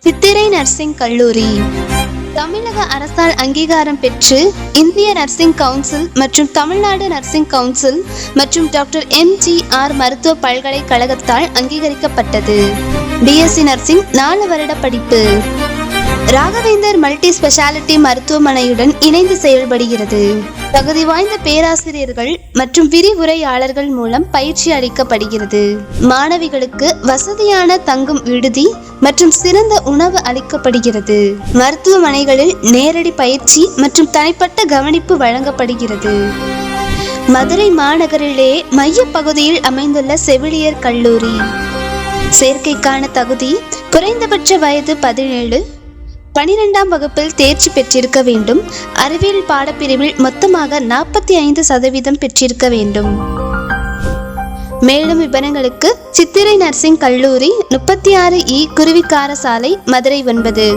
சித்திரை nursing கல்லூரி தமிழக அரசால் அங்கீகாரம் பெற்று இந்திய நர்சிங் கவுன்சில் மற்றும் தமிழ்நாடு நர்சிங் கவுன்சில் மற்றும் டாக்டர் எம்ஜிஆர் மருத்துவ பல்கலைக்கழகத்தால் அங்கீகரிக்கப்பட்டது. பிஎஸ்சி நர்சிங் 4 வருட படிப்பு. ராகவேந்தர் மல்டி ஸ்பெஷாலிட்டி மருத்துவமனையுடன் இணைந்து செயல்படுகிறது. தகுதி வாய்ந்த பேராசிரியர்கள் மற்றும் விரிவுரையாளர்கள் மூலம் பயிற்சி அளிக்கப்படுகிறது. மாணவிகளுக்கு வசதியான தங்கும் விடுதி மற்றும் சிறந்த உணவு அளிக்கப்படுகிறது. மருத்துவமனைகளில் நேரடி பயிற்சி மற்றும் தனிப்பட்ட கவனிப்பு வழங்கப்படுகிறது. மதுரை மாநகரிலே மைய பகுதியில் அமைந்துள்ள செவிலியர் கல்லூரி. சேர்க்கைக்கான தகுதி குறைந்தபட்ச வயது 17, 12ஆம் வகுப்பில் தேர்ச்சி பெற்றிருக்க வேண்டும். அறிவியல் பாடப்பிரிவில் மொத்தமாக 45% பெற்றிருக்க வேண்டும். மேலும் விவரங்களுக்கு சித்திரை நர்சிங் கல்லூரி 36E குருவிக்கார சாலை, மதுரை 9.